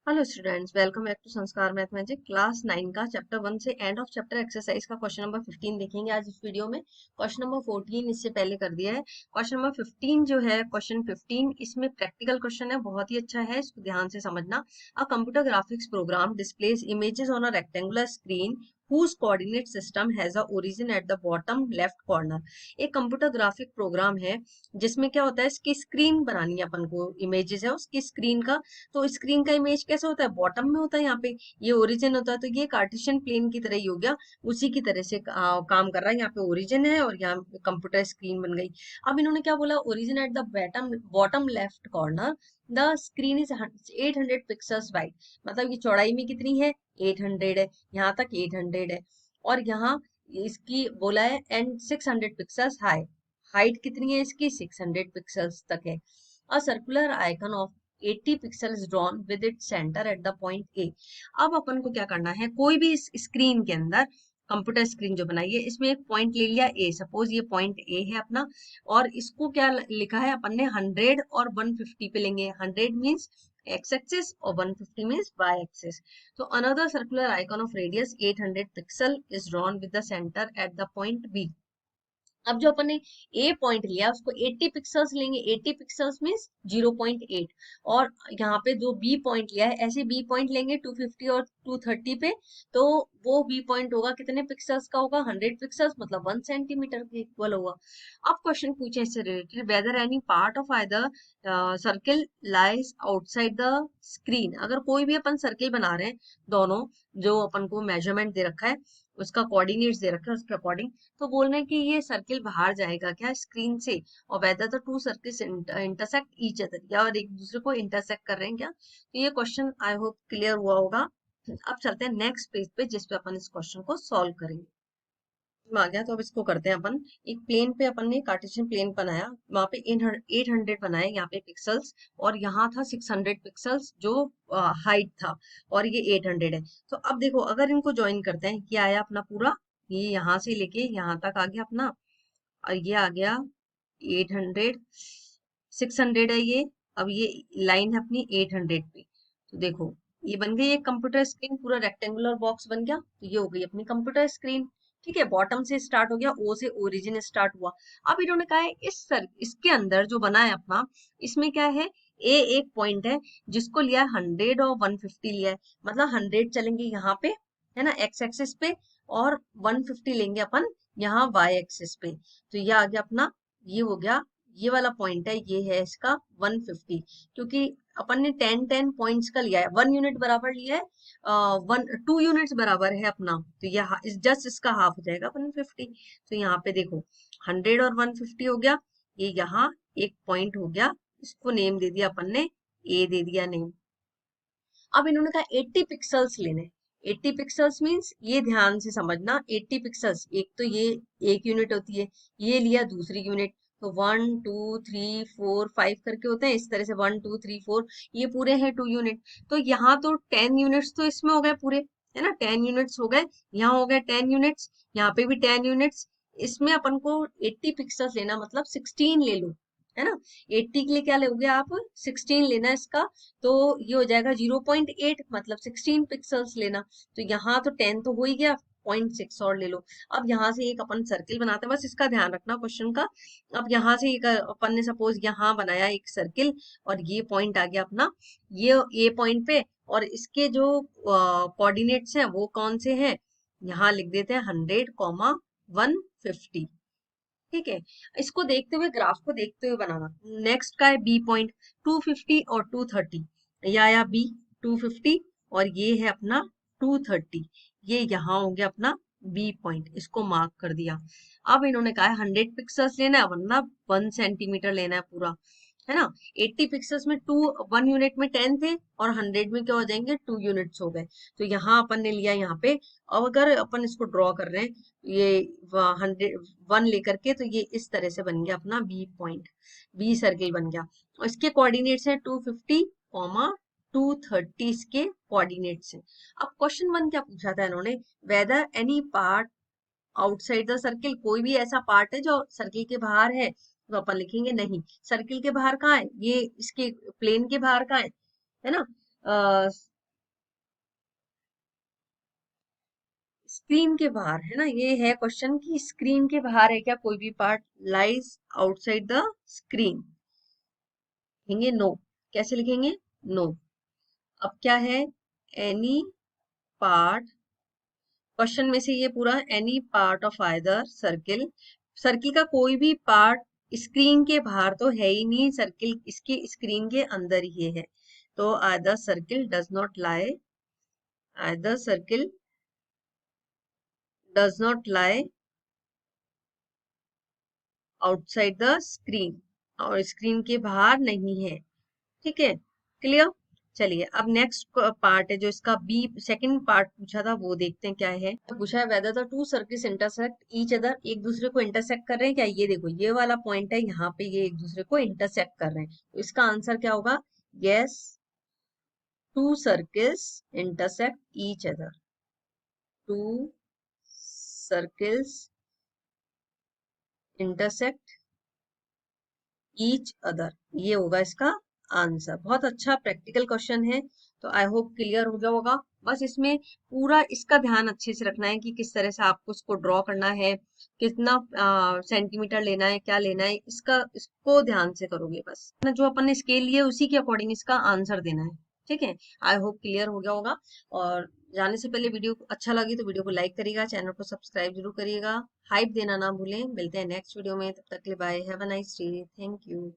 Hello students, welcome back to Sanskar mathematics class 9 का chapter 1 से end of chapter exercise का question number 15 देखेंगे आज इस वीडियो में। क्वेश्चन नंबर 14 इससे पहले कर दिया है। क्वेश्चन नंबर 15 जो है, क्वेश्चन 15 इसमें प्रैक्टिकल क्वेश्चन है, बहुत ही अच्छा है, इसको ध्यान से समझना। A computer graphics program displays images on a rectangular screen whose coordinate system has a origin at the bottom left corner। एक कंप्यूटर ग्राफिक प्रोग्राम है जिसमें क्या होता है, इसकी स्क्रीन बनानी है अपन को, इमेजेस है उसकी स्क्रीन का। तो स्क्रीन का इमेज कैसे होता है, बॉटम में होता है, यहाँ पे ये ओरिजिन होता है, तो ये कार्टेशियन प्लेन की तरह ही हो गया, उसी की तरह से काम कर रहा है। यहाँ पे ओरिजिन है और यहाँ पे कंप्यूटर स्क्रीन बन गई। अब इन्होंने क्या बोला, origin at the bottom left corner the screen is 800 pixels wide. मतलब ये चौड़ाई में कितनी है, 800 है, यहाँ तक 800 है। और यहाँ इसकी बोला है एंड 600 पिक्सल्स हाई, हाइट कितनी है इसकी, 600 पिक्सल्स तक है। A circular icon of 80 pixels drawn with it centre at the point A. अब अपन को क्या करना है, कोई भी इस स्क्रीन के अंदर, कंप्यूटर स्क्रीन जो बनाई है, इसमें एक पॉइंट ले लिया ए, सपोज ये पॉइंट ए है अपना, और इसको क्या लिखा है अपन ने, 100 और 150 पे लेंगे। 100 मीन्स एक्स एक्सिस और 150 मीन्स वाई एक्सिस। तो another circular icon of radius 800 pixel is drawn with the centre at the point B. अब जो अपन ने ए पॉइंट लिया उसको 80 पिक्सल्स लेंगे, 80 पिक्सल्स मीन्स 0.8। और यहाँ पे जो बी पॉइंट लिया है, ऐसे बी पॉइंट लेंगे 250 और 230 पे, तो वो बी पॉइंट होगा कितने पिक्सल्स का होगा, 100 पिक्सल्स, मतलब 1 सेंटीमीटर के इक्वल होगा। अब क्वेश्चन पूछे इससे related, whether any part of either circle lies outside the screen. अगर कोई भी अपन सर्किल बना रहे हैं, दोनों जो अपन को मेजरमेंट दे रखा है, उसका कोऑर्डिनेट्स दे रखा है, उसके अकॉर्डिंग तो बोलना है कि ये सर्किल बाहर जाएगा क्या स्क्रीन से, और whether the two circles intersect each other, या और एक दूसरे को इंटरसेक्ट कर रहे हैं क्या। तो ये क्वेश्चन आई होप क्लियर हुआ होगा। अब चलते हैं नेक्स्ट पेज पे, जिसपे अपन इस क्वेश्चन को सॉल्व करेंगे। आ गया तो अब इसको करते हैं अपन। एक प्लेन पे अपन ने कार्टेशियन प्लेन बनाया, वहां पे 800 बनाए यहाँ पे पिक्सल्स, और यहाँ था 600 पिक्सल्स जो हाइट था, और ये 800 है। तो अब देखो, अगर इनको ज्वाइन करते हैं, ये आया अपना पूरा, ये यहाँ से लेके यहाँ तक आ गया अपना, और ये आ गया 800, 600 है ये। अब ये लाइन है अपनी 800 पे, तो देखो ये बन गई एक कंप्यूटर स्क्रीन, पूरा रेक्टेंगुलर बॉक्स बन गया। तो ये हो गई अपनी कंप्यूटर स्क्रीन। ठीक है, बॉटम से स्टार्ट हो गया, ओ से ओरिजिन स्टार्ट हुआ। अब इन्होंने कहा है इसके अंदर जो बना है अपना, इसमें क्या है, ए एक पॉइंट है जिसको लिया है 100 और 150 लिया है, मतलब 100 चलेंगे यहाँ पे, है ना, एक्स एक्सिस पे, और 150 लेंगे अपन यहाँ वाई एक्सिस पे। तो ये आ गया अपना, ये हो गया, ये वाला पॉइंट है, ये है इसका 150, क्योंकि अपन ने 10-10 पॉइंट्स का लिया है, 1 यूनिट बराबर लिया है, 2 यूनिट्स बराबर है अपना, तो ये जस्ट इसका हाफ हो जाएगा 150। तो यहाँ पे देखो 100 और 150 हो गया, ये यहाँ एक पॉइंट हो गया, इसको नेम दे दिया अपन ने, ए दे दिया नेम। अब इन्होंने कहा 80 पिक्सल्स लेने। 80 पिक्सल्स मींस, ये ध्यान से समझना, 80 पिक्सल्स, एक तो ये एक यूनिट होती है, ये लिया दूसरी यूनिट, तो 1 2 3 4 5 करके होते हैं, इस तरह से 1 2 3 4, ये पूरे हैं 2 यूनिट। तो यहाँ तो 10 यूनिट्स तो इसमें हो गए पूरे, है ना, 10 यूनिट्स हो गए, यहाँ हो गए 10 यूनिट्स, यहाँ पे भी 10 यूनिट्स। इसमें अपन को 80 पिक्सल्स लेना, मतलब 16 ले लो, है ना। 80 के लिए क्या लोगे आप, 16 लेना इसका, तो ये हो जाएगा 0.8, मतलब 16 पिक्सल्स लेना। तो यहाँ तो 10 तो हो ही गया, 0.6 और ले लो। अब यहाँ से एक अपन सर्किल बनाते हैं, बस इसका ध्यान रखना क्वेश्चन का। अब यहाँ से एक अपन ने सपोज यहाँ बनाया एक सर्किल, और ये पॉइंट आ गया अपना, ये पॉइंट पे, और इसके जो कोऑर्डिनेट्स हैं वो कौन से हैं, यहाँ लिख देते हैं 100, 150। ठीक है, इसको देखते हुए, ग्राफ को देखते हुए बनाना। नेक्स्ट का है बी पॉइंट, 250 और 230, या आया बी 250, और ये है अपना 230, ये यहाँ हो गया अपना बी पॉइंट, इसको मार्क कर दिया। अब इन्होंने कहा है 100 पिक्सल्स लेना है, वरना 1 सेंटीमीटर लेना है पूरा, है ना। 80 पिक्सल्स में 1 यूनिट में 10 थे, और 100 में क्या हो जाएंगे, 2 यूनिट्स हो गए। तो यहाँ अपन ने लिया यहाँ पे, अब अगर अपन इसको ड्रॉ कर रहे हैं, ये 101 लेकर के, तो ये इस तरह से बन गया अपना बी पॉइंट, बी सर्किल बन गया। और इसके कोऑर्डिनेट्स है 250, 230 इसके कोऑर्डिनेट्स हैं। अब क्वेश्चन 1 क्या पूछा था इन्होंने, whether any part outside the circle, कोई भी ऐसा पार्ट है जो सर्किल के बाहर है, तो अपन लिखेंगे नहीं। सर्किल के बाहर कहाँ है, ये इसके प्लेन के बाहर कहाँ है ना, स्क्रीन के बाहर है ना, ये है क्वेश्चन कि स्क्रीन के बाहर है क्या कोई भी part, lies outside the screen, लिखेंगे नो। कैसे लिखेंगे? नो। अब क्या है? एनी पार्ट, क्वेश्चन में से ये पूरा any part of either circle, circle का कोई भी पार्ट स्क्रीन के बाहर तो है ही नहीं, सर्किल इसके स्क्रीन के अंदर ही है। तो either circle does not lie, either circle does not lie outside the screen, और स्क्रीन के बाहर नहीं है। ठीक है, क्लियर। चलिए अब नेक्स्ट पार्ट है जो इसका बी सेकंड पार्ट पूछा था, वो देखते हैं क्या है। तो पूछा है whether the two circles intersect each other, एक दूसरे को इंटरसेक्ट कर रहे हैं क्या? ये देखो ये वाला पॉइंट है, यहाँ पे ये एक दूसरे को इंटरसेक्ट कर रहे हैं, तो इसका आंसर क्या होगा? Yes, two circles intersect each other, two circles intersect each other, ये होगा इसका आंसर। बहुत अच्छा प्रैक्टिकल क्वेश्चन है, तो आई होप क्लियर हो गया होगा। बस इसमें पूरा इसका ध्यान अच्छे से रखना है कि किस तरह से आपको इसको ड्रॉ करना है, कितना सेंटीमीटर लेना है, क्या लेना है, इसको ध्यान से करोगे बस ना, जो अपन ने स्केल लिया उसी के अकॉर्डिंग इसका आंसर देना है। ठीक है, आई होप क्लियर हो गया होगा। और जाने से पहले वीडियो अच्छा लगी तो वीडियो को लाइक करिएगा, चैनल को सब्सक्राइब जरूर करिएगा, हाइप देना ना भूलें। मिलते हैं नेक्स्ट वीडियो में, तब तक के लिए bye, have a nice day, thank you.